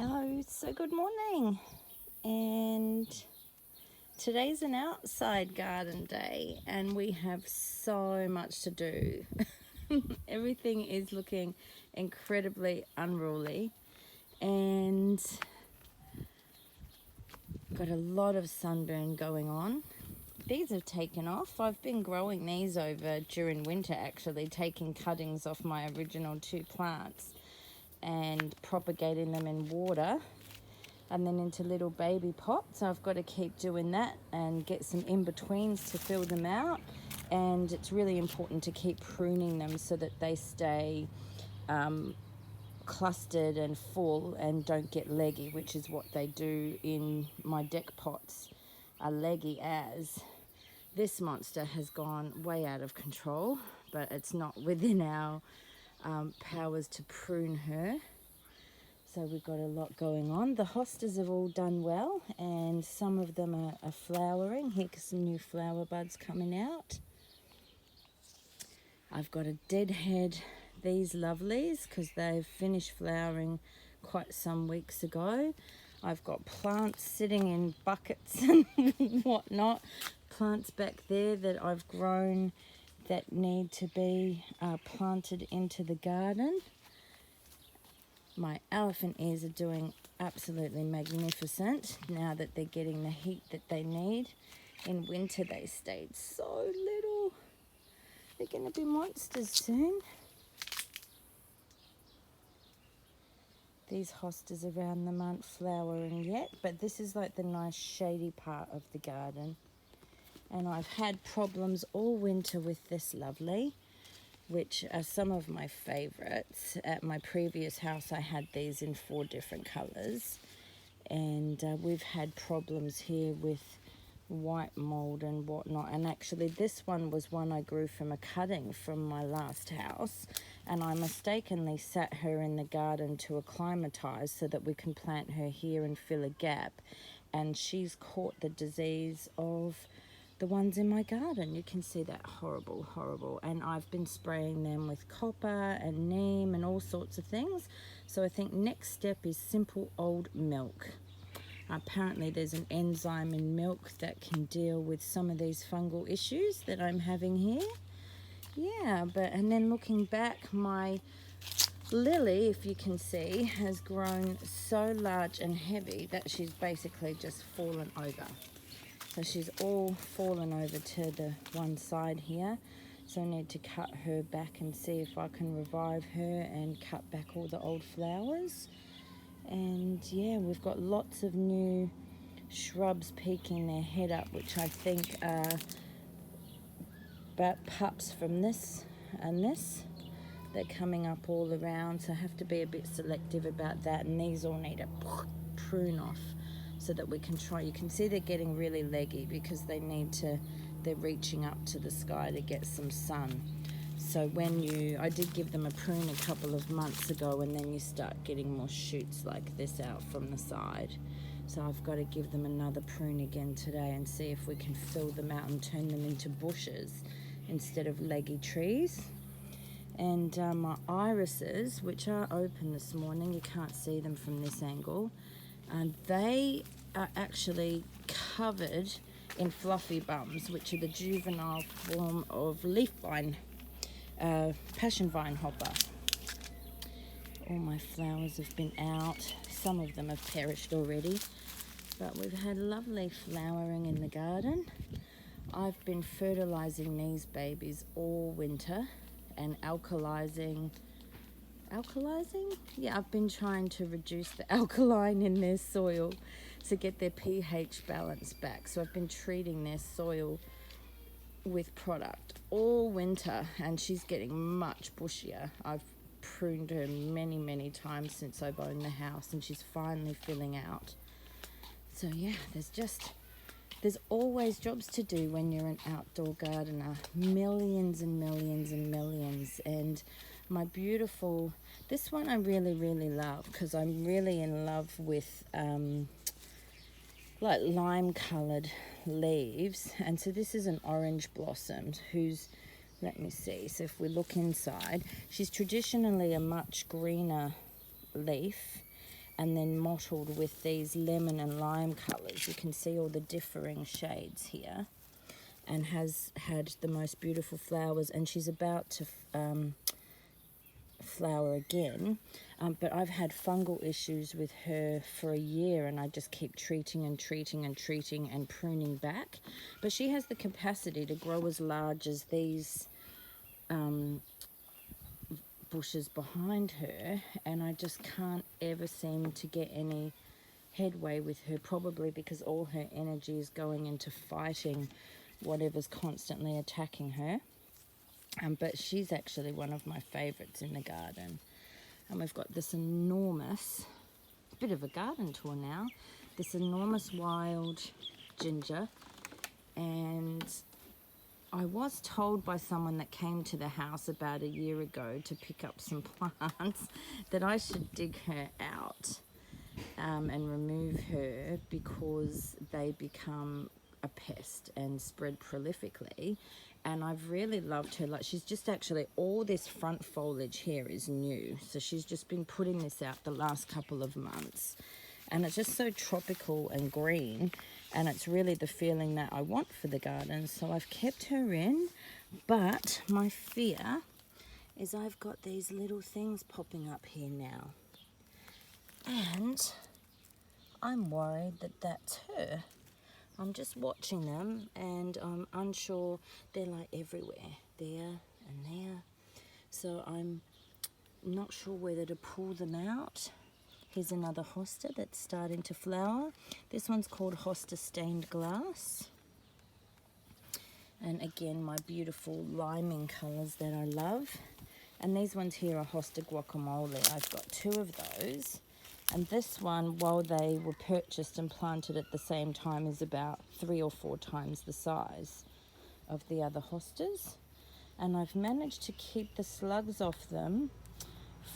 Hello, so good morning, and today's an outside garden day and we have so much to do. Everything is looking incredibly unruly and got a lot of sunburn going on. These have taken off. I've been growing these over during winter, actually taking cuttings off my original two plants and propagating them in water and then into little baby pots. I've got to keep doing that and get some in-betweens to fill them out, and it's really important to keep pruning them so that they stay clustered and full and don't get leggy, which is what they do in my deck pots, are leggy as. This monster has gone way out of control, but it's not within our powers to prune her. So we've got a lot going on. The hostas have all done well, and some of them are flowering. Here's some new flower buds coming out. I've got a deadhead, these lovelies, because they've finished flowering quite some weeks ago. I've got plants sitting in buckets and whatnot. Plants back there that I've grown that need to be planted into the garden. My elephant ears are doing absolutely magnificent now that they're getting the heat that they need. In winter they stayed so little. They're going to be monsters soon. These hostas around them aren't flowering yet, but this is like the nice shady part of the garden. And I've had problems all winter with this lovely, which are some of my favorites. At my previous house I had these in 4 different colors, and we've had problems here with white mold and whatnot. And actually this one was one I grew from a cutting from my last house, and I mistakenly sat her in the garden to acclimatize so that we can plant her here and fill a gap, and she's caught the disease of the ones in my garden. You can see that horrible, and I've been spraying them with copper and neem and all sorts of things. So I think next step is simple old milk. Apparently there's an enzyme in milk that can deal with some of these fungal issues that I'm having here. Yeah, and then looking back, my lily, if you can see, has grown so large and heavy that she's basically just fallen over. So she's all fallen over to the one side here. So I need to cut her back and see if I can revive her and cut back all the old flowers. And yeah, we've got lots of new shrubs peeking their head up, which I think are about pups from this and this. They're coming up all around, so I have to be a bit selective about that. And these all need a prune off so that we can try. You can see they're getting really leggy because they're reaching up to the sky to get some sun. So I did give them a prune a couple of months ago, and then you start getting more shoots like this out from the side. So I've got to give them another prune again today and see if we can fill them out and turn them into bushes instead of leggy trees. And my irises, which are open this morning, you can't see them from this angle, and they are actually covered in fluffy bums, which are the juvenile form of leaf vine, passion vine hopper. All my flowers have been out. Some of them have perished already, but we've had lovely flowering in the garden. I've been fertilizing these babies all winter and alkalizing. Yeah, I've been trying to reduce the alkaline in their soil to get their pH balance back. So I've been treating their soil with product all winter, and she's getting much bushier. I've pruned her many times since I've owned the house, and she's finally filling out. So yeah, there's always jobs to do when you're an outdoor gardener. Millions and millions. And my beautiful, this one I really love, because I'm really in love with like lime colored leaves. And so this is an orange blossomed who's, let me see, so if we look inside, she's traditionally a much greener leaf, and then mottled with these lemon and lime colours. You can see all the differing shades here, and has had the most beautiful flowers, and she's about to flower again. But I've had fungal issues with her for a year, and I just keep treating and treating and treating and pruning back. But she has the capacity to grow as large as these bushes behind her, and I just can't ever seem to get any headway with her, probably because all her energy is going into fighting whatever's constantly attacking her. But she's actually one of my favorites in the garden. And we've got this enormous, bit of a garden tour now, this enormous wild ginger. And I was told by someone that came to the house about a year ago to pick up some plants that I should dig her out and remove her, because they become a pest and spread prolifically. And I've really loved her. Like, she's just actually, all this front foliage here is new, so she's just been putting this out the last couple of months, and it's just so tropical and green, and it's really the feeling that I want for the garden. So I've kept her in, but my fear is I've got these little things popping up here now, and I'm worried that that's her. I'm just watching them, and I'm unsure. They're like everywhere, there and there. So I'm not sure whether to pull them out. Here's another hosta that's starting to flower. This one's called Hosta Stained Glass. And again, my beautiful liming colours that I love. And these ones here are Hosta Guacamole. I've got 2 of those. And this one, while they were purchased and planted at the same time, is about 3 or 4 times the size of the other hostas. And I've managed to keep the slugs off them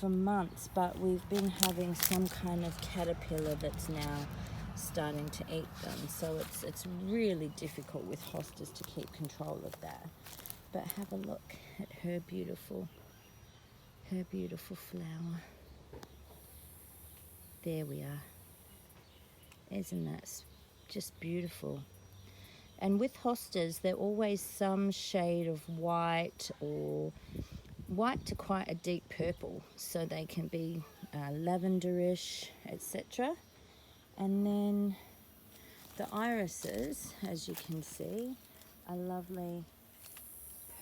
for months, but we've been having some kind of caterpillar that's now starting to eat them. So it's really difficult with hostas to keep control of that. But have a look at her beautiful flower. There we are. Isn't that just beautiful? And with hostas, they're always some shade of white, or white to quite a deep purple. So they can be lavenderish, etc. And then the irises, as you can see, are lovely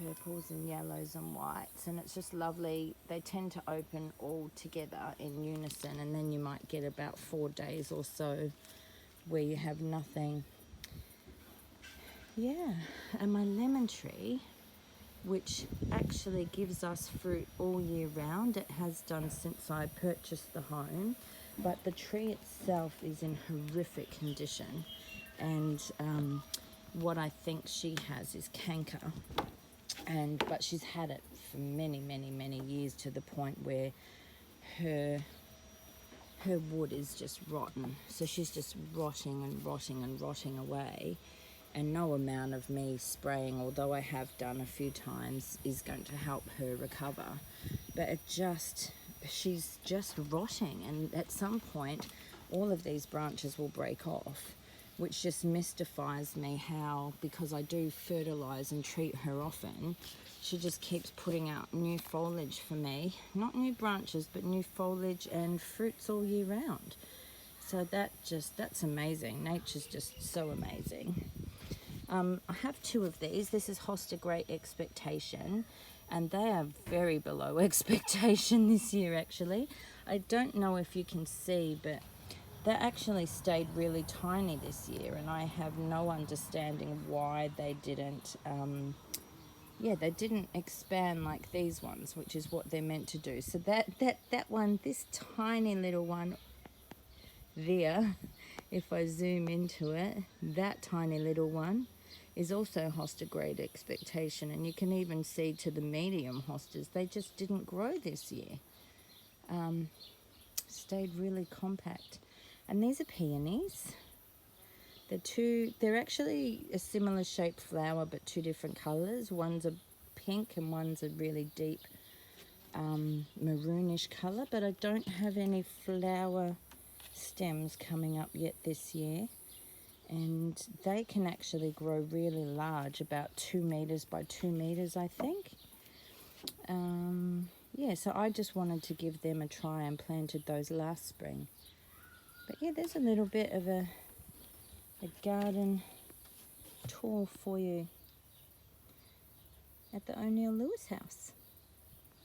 purples and yellows and whites, and it's just lovely. They tend to open all together in unison, and then you might get about 4 days or so where you have nothing. Yeah, and my lemon tree, which actually gives us fruit all year round, it has done since I purchased the home, but the tree itself is in horrific condition, and what I think she has is canker. But she's had it for many years, to the point where her wood is just rotten. So she's just rotting away, and no amount of me spraying, although I have done a few times, is going to help her recover. But she's just rotting, and at some point all of these branches will break off, which just mystifies me how, because I do fertilise and treat her often, she just keeps putting out new foliage for me. Not new branches, but new foliage and fruits all year round. So that's amazing. Nature's just so amazing. I have 2 of these. This is Hosta Great Expectation, and they are very below expectation this year, actually. I don't know if you can see, but they actually stayed really tiny this year, and I have no understanding why they didn't they didn't expand like these ones, which is what they're meant to do. So that one, this tiny little one there, if I zoom into it, that tiny little one is also Hosta Great Expectation, and you can even see to the medium hostas, they just didn't grow this year. Stayed really compact. And these are peonies. They're actually a similar shaped flower, but 2 different colours. One's a pink and one's a really deep maroonish colour, but I don't have any flower stems coming up yet this year, and they can actually grow really large, about 2 meters by 2 meters, I think. Yeah, so I just wanted to give them a try and planted those last spring. But yeah, there's a little bit of a garden tour for you at the O'Neill Lewis house.